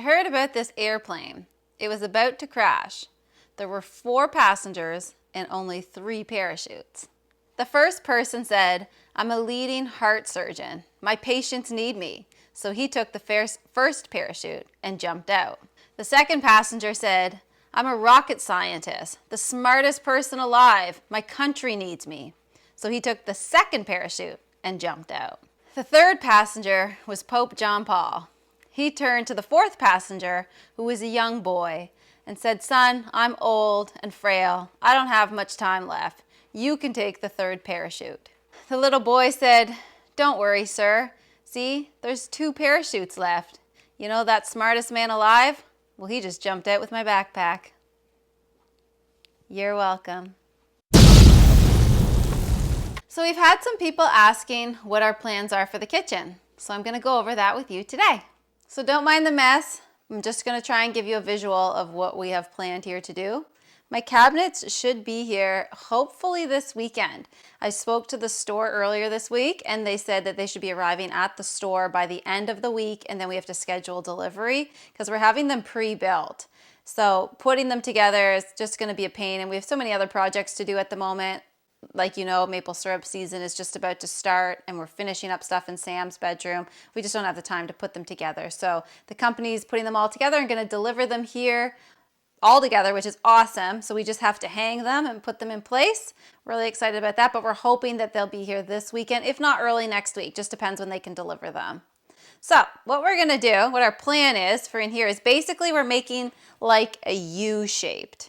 I heard about this airplane. It was about to crash. There were 4 passengers and only 3 parachutes. The first person said, "I'm a leading heart surgeon. My patients need me." So he took the first parachute and jumped out. The second passenger said, "I'm a rocket scientist, the smartest person alive. My country needs me." So he took the second parachute and jumped out. The third passenger was Pope John Paul. He turned to the fourth passenger, who was a young boy, and said, "Son, I'm old and frail. I don't have much time left. You can take the third parachute." The little boy said, "Don't worry, sir. See, there's 2 parachutes left. You know that smartest man alive? Well, he just jumped out with my backpack." You're welcome. So we've had some people asking what our plans are for the kitchen. So I'm going to go over that with you today. So don't mind the mess. I'm just going to try and give you a visual of what we have planned here to do. My cabinets should be here hopefully this weekend. I spoke to the store earlier this week and they said that they should be arriving at the store by the end of the week, and then we have to schedule delivery because we're having them pre-built. So putting them together is just going to be a pain, and we have so many other projects to do at the moment. Like, you know, maple syrup season is just about to start and we're finishing up stuff in Sam's bedroom. We just don't have the time to put them together. So the company's putting them all together and going to deliver them here all together, which is awesome. So we just have to hang them and put them in place. Really excited about that, but we're hoping that they'll be here this weekend, if not early next week. Just depends when they can deliver them. So what we're going to do, what our plan is for in here is basically we're making like a U-shaped.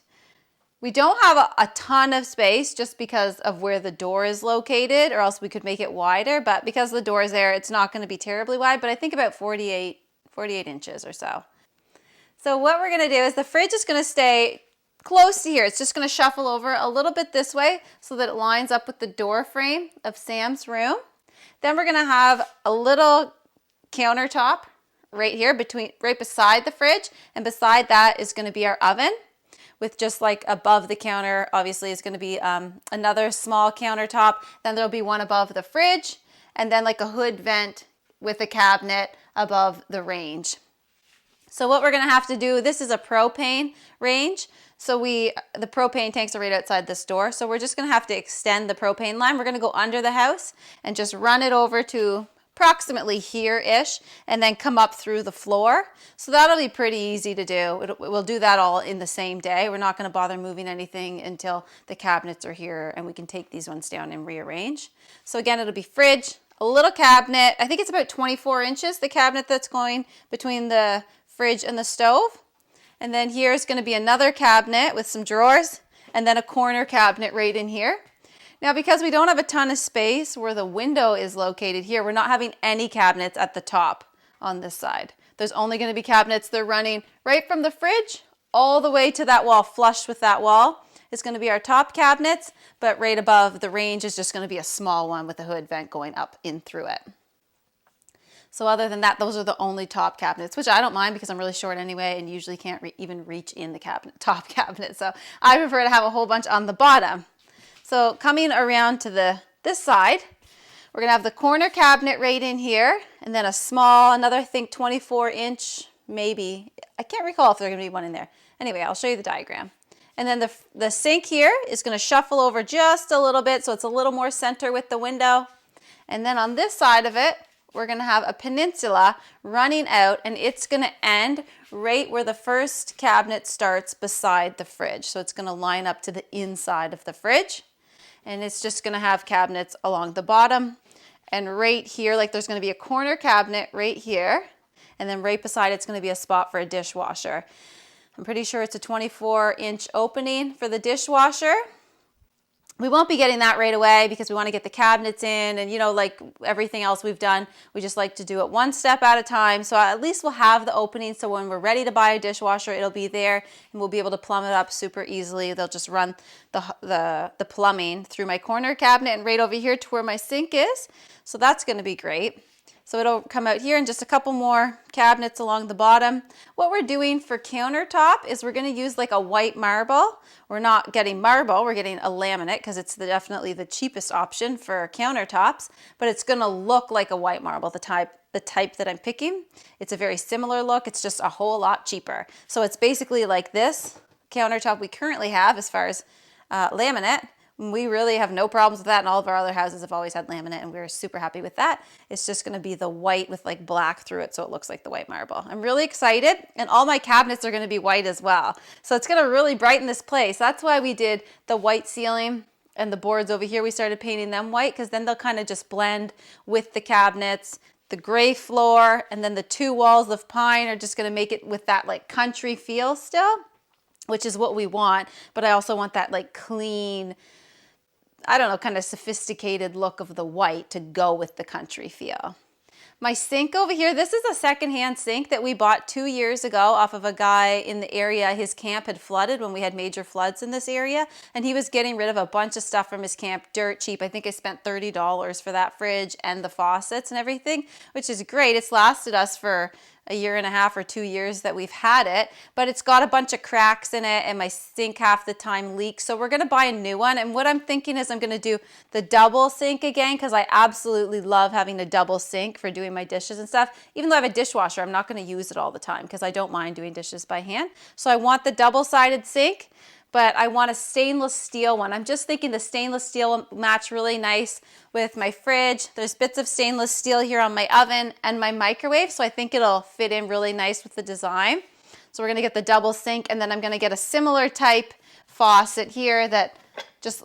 We don't have a ton of space just because of where the door is located, or else we could make it wider. But because the door is there, it's not going to be terribly wide, but I think about 48 inches or so. So what we're going to do is the fridge is going to stay close to here. It's just going to shuffle over a little bit this way so that it lines up with the door frame of Sam's room. Then we're going to have a little countertop right here right beside the fridge, and beside that is going to be our oven. With just like above the counter, obviously, is going to be another small countertop. Then there'll be one above the fridge, and then like a hood vent with a cabinet above the range. So what we're going to have to do, this is a propane range. So the propane tanks are right outside this door. So we're just going to have to extend the propane line. We're going to go under the house and just run it over to approximately here-ish, and then come up through the floor. So that'll be pretty easy to do. We'll do that all in the same day. We're not going to bother moving anything until the cabinets are here and we can take these ones down and rearrange. So again, it'll be fridge, a little cabinet. I think it's about 24 inches, the cabinet that's going between the fridge and the stove. And then here's going to be another cabinet with some drawers, and then a corner cabinet right in here. Now, because we don't have a ton of space where the window is located here, we're not having any cabinets at the top on this side. There's only going to be cabinets. They're running right from the fridge all the way to that wall, flush with that wall. It's going to be our top cabinets, but right above the range is just going to be a small one with a hood vent going up in through it. So other than that, those are the only top cabinets, which I don't mind because I'm really short anyway and usually can't even reach in the top cabinet. So I prefer to have a whole bunch on the bottom. So coming around to this side, we're going to have the corner cabinet right in here, and then a small, another, I think 24-inch, maybe. I can't recall if there's going to be one in there. Anyway, I'll show you the diagram. And then the sink here is going to shuffle over just a little bit, so it's a little more center with the window. And then on this side of it, we're going to have a peninsula running out, and it's going to end right where the first cabinet starts beside the fridge. So it's going to line up to the inside of the fridge. And it's just going to have cabinets along the bottom. And right here, like there's going to be a corner cabinet right here. And then right beside it's going to be a spot for a dishwasher. I'm pretty sure it's a 24-inch opening for the dishwasher. We won't be getting that right away because we want to get the cabinets in, and you know, like everything else we've done, we just like to do it one step at a time. So at least we'll have the opening, so when we're ready to buy a dishwasher, it'll be there and we'll be able to plumb it up super easily. They'll just run the plumbing through my corner cabinet and right over here to where my sink is. So that's going to be great. So it'll come out here and just a couple more cabinets along the bottom. What we're doing for countertop is we're going to use like a white marble. We're not getting marble, we're getting a laminate because it's definitely the cheapest option for countertops, but it's going to look like a white marble, the type that I'm picking. It's a very similar look, it's just a whole lot cheaper. So it's basically like this countertop we currently have as far as laminate. We really have no problems with that, and all of our other houses have always had laminate, and we're super happy with that. It's just going to be the white with like black through it, so it looks like the white marble. I'm really excited, and all my cabinets are going to be white as well. So it's going to really brighten this place. That's why we did the white ceiling, and the boards over here, we started painting them white, because then they'll kind of just blend with the cabinets. The gray floor, and then the two walls of pine are just going to make it with that like country feel still, which is what we want. But I also want that like clean, I don't know, kind of sophisticated look of the white to go with the country feel. My sink over here, this is a secondhand sink that we bought 2 years ago off of a guy in the area. His camp had flooded when we had major floods in this area, and he was getting rid of a bunch of stuff from his camp dirt cheap. I think I spent $30 for that fridge and the faucets and everything, which is great. It's lasted us for a year and a half or 2 years that we've had it, but it's got a bunch of cracks in it, and my sink half the time leaks. So we're going to buy a new one. And what I'm thinking is I'm going to do the double sink again, because I absolutely love having a double sink for doing my dishes and stuff. Even though I have a dishwasher, I'm not going to use it all the time because I don't mind doing dishes by hand. So I want the double-sided sink, but I want a stainless steel one. I'm just thinking the stainless steel will match really nice with my fridge. There's bits of stainless steel here on my oven and my microwave, so I think it'll fit in really nice with the design. So we're gonna get the double sink, and then I'm gonna get a similar type faucet here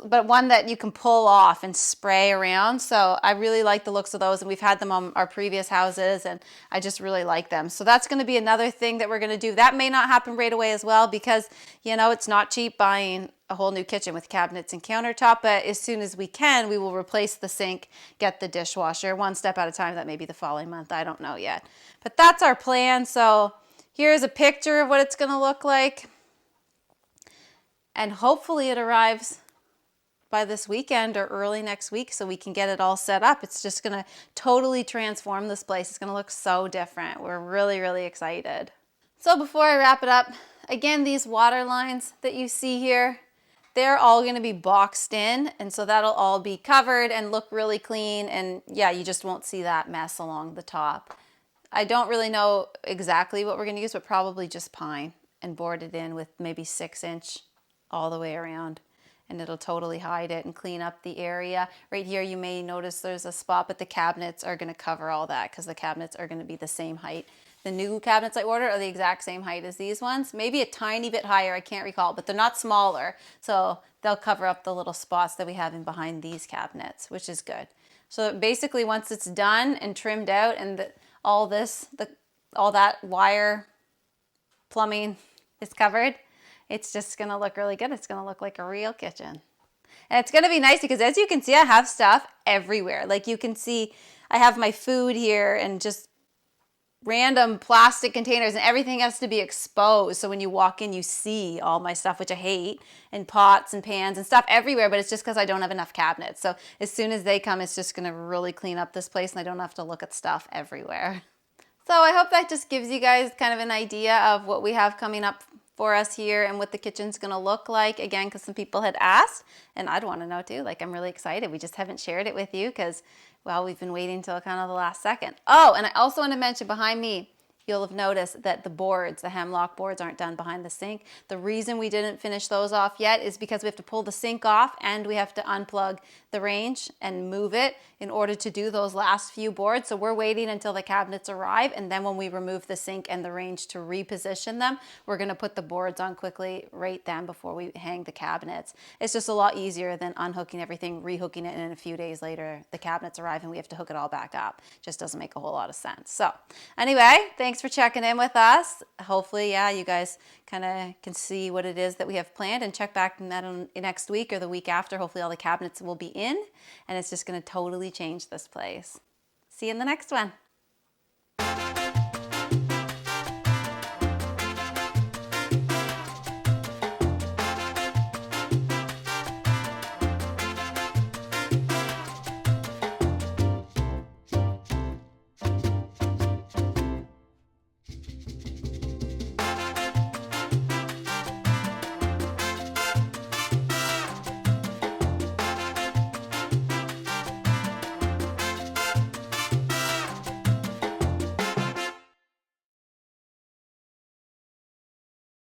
but one that you can pull off and spray around. So I really like the looks of those, and we've had them on our previous houses, and I just really like them. So that's going to be another thing that we're going to do. That may not happen right away as well, because you know it's not cheap buying a whole new kitchen with cabinets and countertop, but as soon as we can, we will replace the sink, get the dishwasher, one step at a time. That may be the following month, I don't know yet, but that's our plan. So here's a picture of what it's going to look like, and hopefully it arrives by this weekend or early next week so we can get it all set up. It's just going to totally transform this place. It's going to look so different. We're really, really excited. So before I wrap it up, again, these water lines that you see here, they're all going to be boxed in, and so that'll all be covered and look really clean, and yeah, you just won't see that mess along the top. I don't really know exactly what we're going to use, but probably just pine and board it in with maybe 6-inch all the way around, and it'll totally hide it and clean up the area. Right here you may notice there's a spot, but the cabinets are going to cover all that because the cabinets are going to be the same height. The new cabinets I ordered are the exact same height as these ones, maybe a tiny bit higher, I can't recall, but they're not smaller, so they'll cover up the little spots that we have in behind these cabinets, which is good. So basically once it's done and trimmed out and all that wire plumbing is covered, it's just going to look really good. It's going to look like a real kitchen. And it's going to be nice because, as you can see, I have stuff everywhere. Like you can see, I have my food here and just random plastic containers, and everything has to be exposed. So when you walk in, you see all my stuff, which I hate, and pots and pans and stuff everywhere, but it's just because I don't have enough cabinets. So as soon as they come, it's just going to really clean up this place, and I don't have to look at stuff everywhere. So I hope that just gives you guys kind of an idea of what we have coming up for us here and what the kitchen's gonna look like, again, because some people had asked, and I'd want to know too. Like, I'm really excited. We just haven't shared it with you because, well, we've been waiting till kind of the last second. Oh, and I also want to mention behind me, you'll have noticed that the boards, the hemlock boards, aren't done behind the sink. The reason we didn't finish those off yet is because we have to pull the sink off and we have to unplug the range and move it in order to do those last few boards. So we're waiting until the cabinets arrive, and then when we remove the sink and the range to reposition them, we're going to put the boards on quickly right then before we hang the cabinets. It's just a lot easier than unhooking everything, rehooking it, and then a few days later the cabinets arrive and we have to hook it all back up. Just doesn't make a whole lot of sense. So anyway, thanks for checking in with us. Hopefully, yeah, you guys kind of can see what it is that we have planned, and check back next week or the week after. Hopefully all the cabinets will be in, and it's just going to totally change this place. See you in the next one.